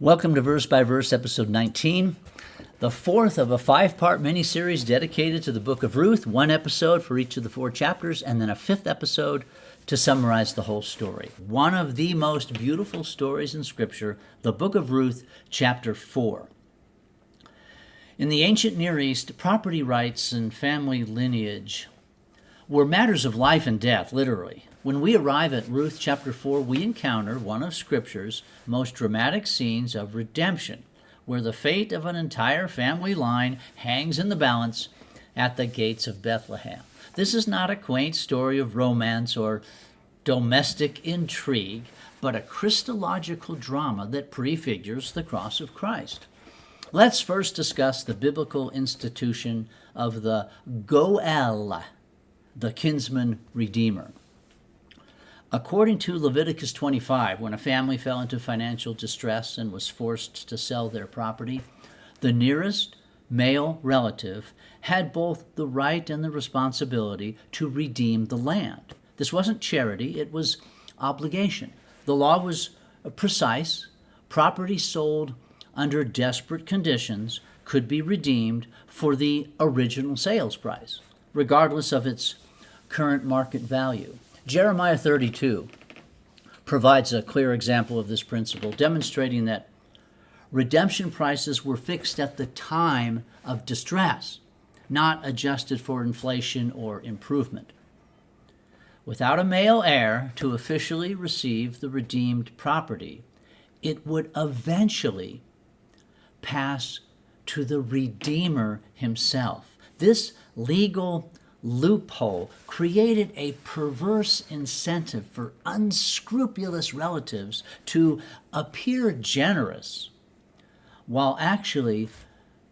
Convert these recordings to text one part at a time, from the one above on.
Welcome to Verse by Verse, episode 19, the fourth of a five-part mini-series dedicated to the book of Ruth, one episode for each of the four chapters, and then a fifth episode to summarize the whole story. One of the most beautiful stories in Scripture, the book of Ruth, chapter 4. In the ancient Near East, property rights and family lineage were matters of life and death, literally. When we arrive at Ruth chapter 4, we encounter one of Scripture's most dramatic scenes of redemption, where the fate of an entire family line hangs in the balance at the gates of Bethlehem. This is not a quaint story of romance or domestic intrigue, but a Christological drama that prefigures the cross of Christ. Let's first discuss the biblical institution of the Goel, the Kinsman Redeemer. According to Leviticus 25, when a family fell into financial distress and was forced to sell their property, the nearest male relative had both the right and the responsibility to redeem the land. This wasn't charity, it was obligation. The law was precise. Property sold under desperate conditions could be redeemed for the original sales price, regardless of its current market value. Jeremiah 32 provides a clear example of this principle, demonstrating that redemption prices were fixed at the time of distress, not adjusted for inflation or improvement. Without a male heir to officially receive the redeemed property, it would eventually pass to the Redeemer himself. This legal loophole created a perverse incentive for unscrupulous relatives to appear generous while actually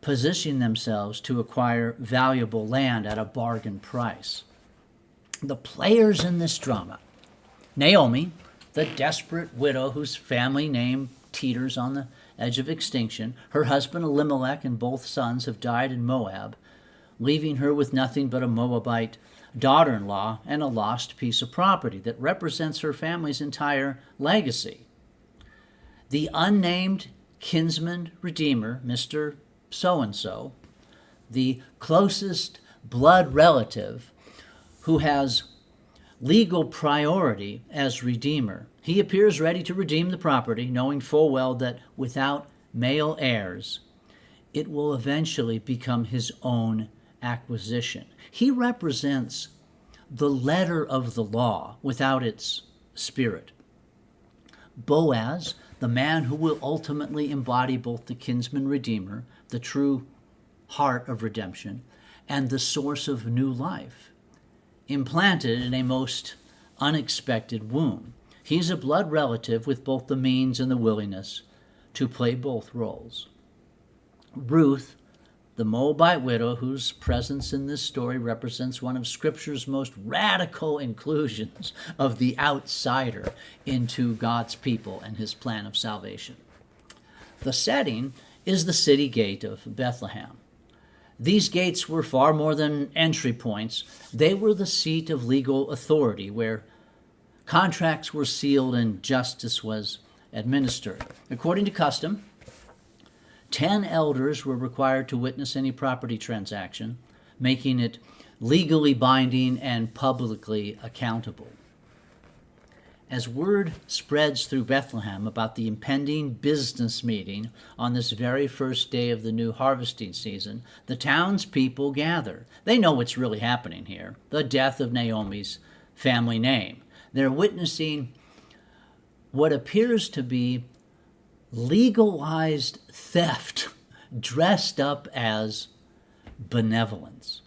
positioning themselves to acquire valuable land at a bargain price. The players in this drama: Naomi, the desperate widow whose family name teeters on the edge of extinction. Her husband Elimelech and both sons have died in Moab, leaving her with nothing but a Moabite daughter-in-law and a lost piece of property that represents her family's entire legacy. The unnamed Kinsman Redeemer, Mr. So-and-so, the closest blood relative who has legal priority as Redeemer, he appears ready to redeem the property, knowing full well that without male heirs, it will eventually become his own acquisition. He represents the letter of the law without its spirit. Boaz, the man who will ultimately embody both the Kinsman Redeemer, the true heart of redemption, and the source of new life, implanted in a most unexpected womb. He's a blood relative with both the means and the willingness to play both roles. Ruth, the Moabite widow, whose presence in this story represents one of Scripture's most radical inclusions of the outsider into God's people and his plan of salvation. The setting is the city gate of Bethlehem. These gates were far more than entry points. They were the seat of legal authority, where contracts were sealed and justice was administered. According to custom, 10 elders were required to witness any property transaction, making it legally binding and publicly accountable. As word spreads through Bethlehem about the impending business meeting on this very first day of the new harvesting season, the townspeople gather. They know what's really happening here: the death of Naomi's family name. They're witnessing what appears to be legalized theft dressed up as benevolence.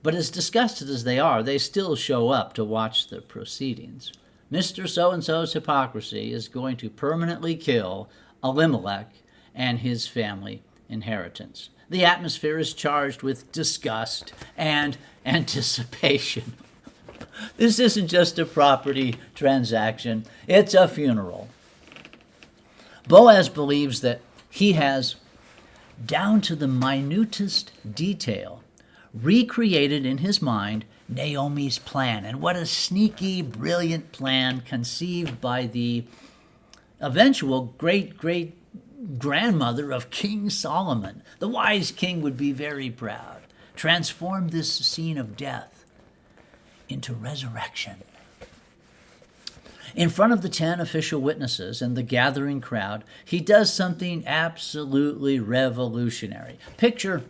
But as disgusted as they are, they still show up to watch the proceedings. Mr. So-and-so's hypocrisy is going to permanently kill Elimelech and his family inheritance. The atmosphere is charged with disgust and anticipation. This isn't just a property transaction, it's a funeral. Boaz believes that he has, down to the minutest detail, recreated in his mind Naomi's plan. And what a sneaky, brilliant plan conceived by the eventual great grandmother of King Solomon. The wise king would be very proud. Transformed this scene of death into resurrection. In front of the 10 official witnesses and the gathering crowd, he does something absolutely revolutionary. Picture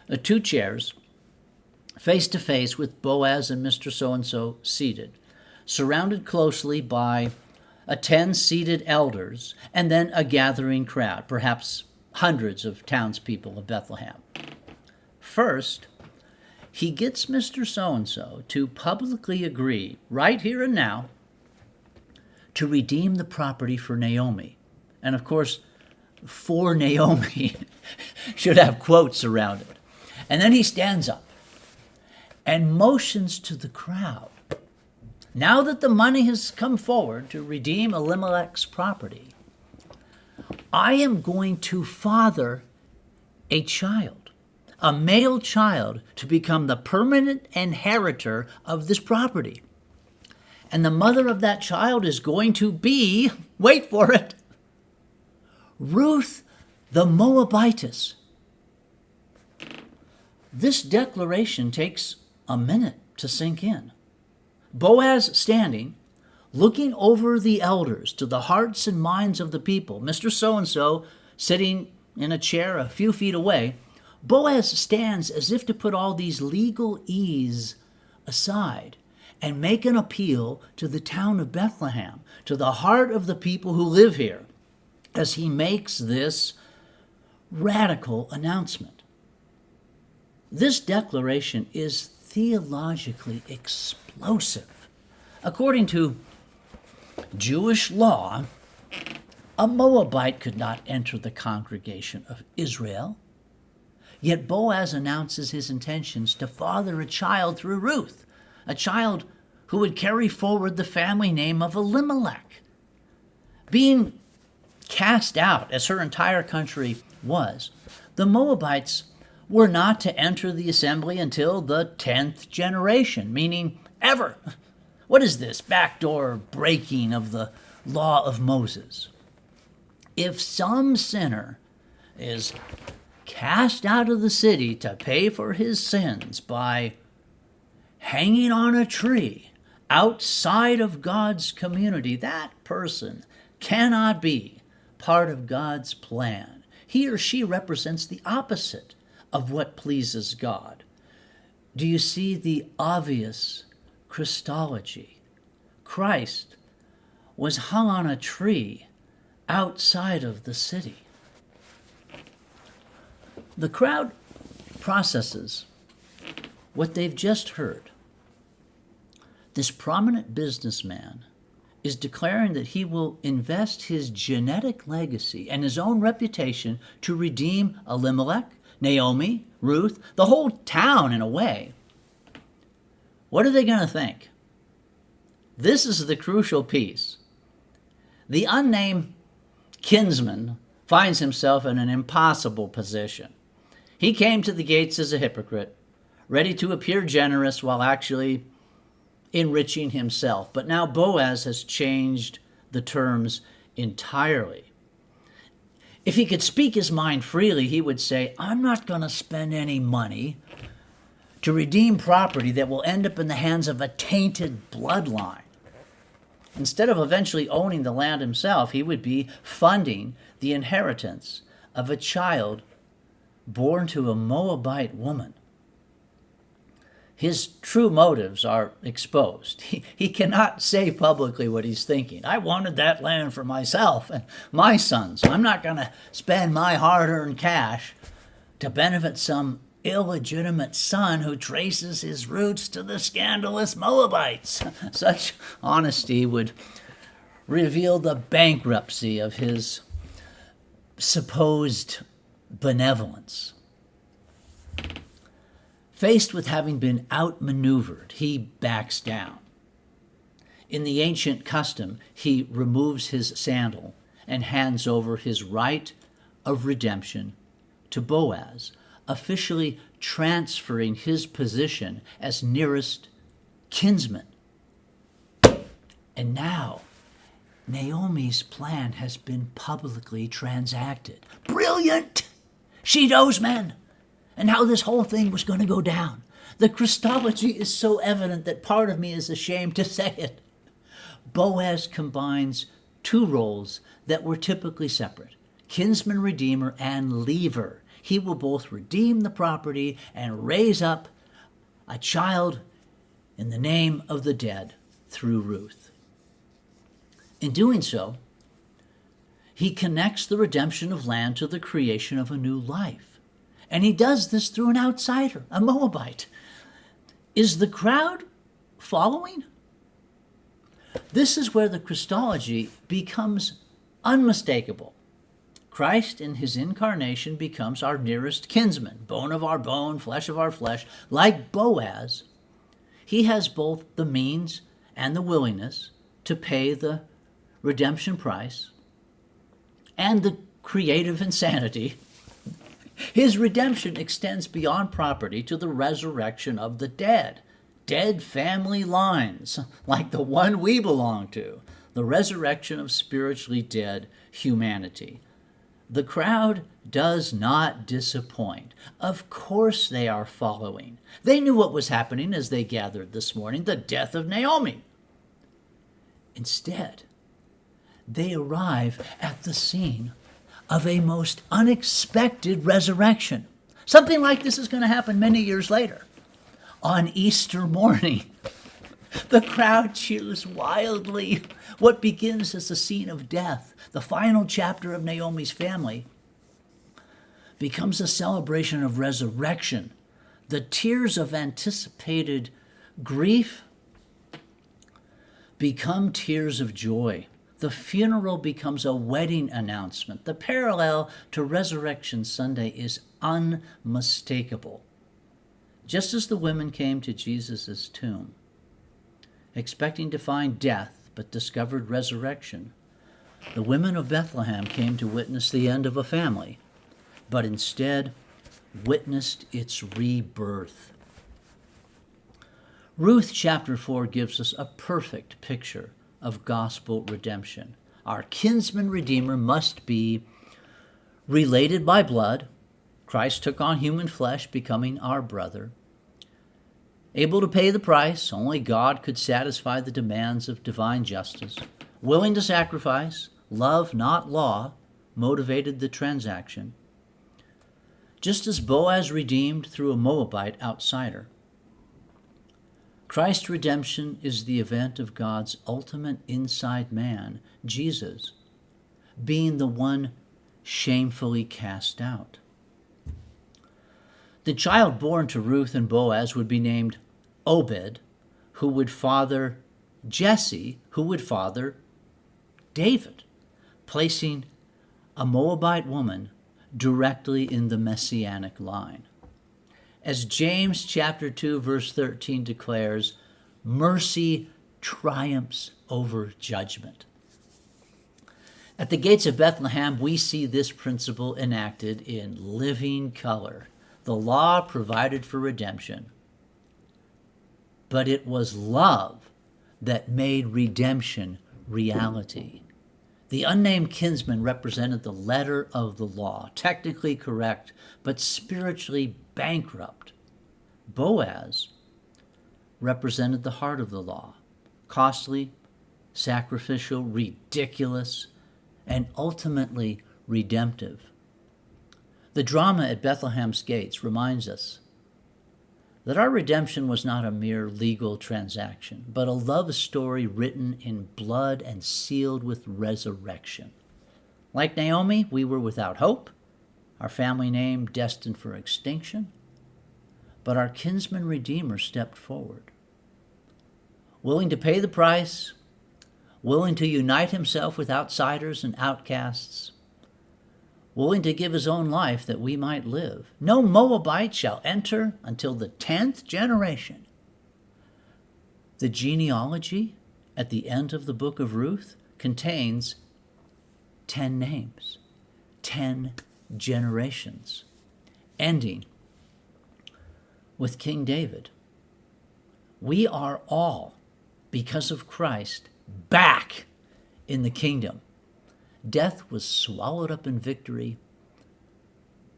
the 2 chairs face to face with Boaz and Mr. So-and-so seated, surrounded closely by 10 seated elders, and then a gathering crowd, perhaps hundreds of townspeople of Bethlehem. First, he gets Mr. So-and-so to publicly agree, right here and now, to redeem the property for Naomi. And of course, for Naomi should have quotes around it. And then he stands up and motions to the crowd. Now that the money has come forward to redeem Elimelech's property, I am going to father a child, a male child, to become the permanent inheritor of this property. And the mother of that child is going to be, wait for it, Ruth the Moabitess. This declaration takes a minute to sink in. Boaz standing, looking over the elders to the hearts and minds of the people. Mr. So-and-so sitting in a chair a few feet away. Boaz stands as if to put all these legalese aside and make an appeal to the town of Bethlehem, to the heart of the people who live here, as he makes this radical announcement. This declaration is theologically explosive. According to Jewish law, a Moabite could not enter the congregation of Israel. Yet Boaz announces his intentions to father a child through Ruth, a child who would carry forward the family name of Elimelech. Being cast out, as her entire country was, the Moabites were not to enter the assembly until the 10th generation, meaning ever. What is this backdoor breaking of the law of Moses? If some sinner is cast out of the city to pay for his sins by hanging on a tree outside of God's community, that person cannot be part of God's plan. He or she represents the opposite of what pleases God. Do you see the obvious Christology? Christ was hung on a tree outside of the city. The crowd processes what they've just heard. This prominent businessman is declaring that he will invest his genetic legacy and his own reputation to redeem Elimelech, Naomi, Ruth, the whole town in a way. What are they going to think? This is the crucial piece. The unnamed kinsman finds himself in an impossible position. He came to the gates as a hypocrite, ready to appear generous while actually enriching himself. But now Boaz has changed the terms entirely. If he could speak his mind freely, he would say, I'm not going to spend any money to redeem property that will end up in the hands of a tainted bloodline. Instead of eventually owning the land himself, he would be funding the inheritance of a child born to a Moabite woman. His true motives are exposed. He cannot say publicly what he's thinking. I wanted that land for myself and my sons. I'm not going to spend my hard-earned cash to benefit some illegitimate son who traces his roots to the scandalous Moabites. Such honesty would reveal the bankruptcy of his supposed benevolence. Faced with having been outmaneuvered, he backs down. In the ancient custom, he removes his sandal and hands over his right of redemption to Boaz, officially transferring his position as nearest kinsman. And now, Naomi's plan has been publicly transacted. Brilliant! She knows men and how this whole thing was going to go down. The Christology is so evident that part of me is ashamed to say it. Boaz combines two roles that were typically separate: kinsman redeemer and leaver. He will both redeem the property and raise up a child in the name of the dead through Ruth. In doing so, he connects the redemption of land to the creation of a new life. And he does this through an outsider, a Moabite. Is the crowd following? This is where the Christology becomes unmistakable. Christ in his incarnation becomes our nearest kinsman, bone of our bone, flesh of our flesh. Like Boaz, he has both the means and the willingness to pay the redemption price and the creative insanity. His redemption extends beyond property to the resurrection of the dead. Dead family lines, like the one we belong to. The resurrection of spiritually dead humanity. The crowd does not disappoint. Of course they are following. They knew what was happening as they gathered this morning, the death of Naomi. Instead, they arrive at the scene of a most unexpected resurrection. Something like this is going to happen many years later. On Easter morning, the crowd cheers wildly. What begins as a scene of death, the final chapter of Naomi's family, becomes a celebration of resurrection. The tears of anticipated grief become tears of joy. The funeral becomes a wedding announcement. The parallel to Resurrection Sunday is unmistakable. Just as the women came to Jesus' tomb, expecting to find death, but discovered resurrection, the women of Bethlehem came to witness the end of a family, but instead witnessed its rebirth. Ruth Chapter 4 gives us a perfect picture of gospel redemption. Our kinsman redeemer must be related by blood. Christ took on human flesh, becoming our brother. Able to pay the price, only God could satisfy the demands of divine justice. Willing to sacrifice, love, not law, motivated the transaction. Just as Boaz redeemed through a Moabite outsider, Christ's redemption is the event of God's ultimate inside man, Jesus, being the one shamefully cast out. The child born to Ruth and Boaz would be named Obed, who would father Jesse, who would father David, placing a Moabite woman directly in the messianic line. As James chapter 2 verse 13 declares, mercy triumphs over judgment. At the gates of Bethlehem, we see this principle enacted in living color. The law provided for redemption, but it was love that made redemption reality. The unnamed kinsman represented the letter of the law, technically correct, but spiritually bankrupt. Boaz represented the heart of the law, costly, sacrificial, ridiculous, and ultimately redemptive. The drama at Bethlehem's gates reminds us that our redemption was not a mere legal transaction, but a love story written in blood and sealed with resurrection. Like Naomi, we were without hope, our family name destined for extinction, but our kinsman redeemer stepped forward, willing to pay the price, willing to unite himself with outsiders and outcasts, willing to give his own life that we might live. No Moabite shall enter until the 10th generation. The genealogy at the end of the book of Ruth contains 10 names, 10 generations, ending with King David. We are all, because of Christ, back in the kingdom. Death was swallowed up in victory,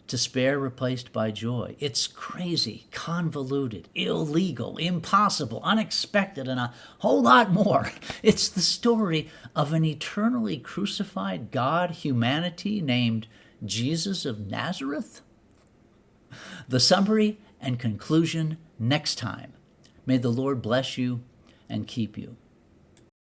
despair replaced by joy. It's crazy, convoluted, illegal, impossible, unexpected, and a whole lot more. It's the story of an eternally crucified God humanity named Jesus of Nazareth. The summary and conclusion next time. May the Lord bless you and keep you.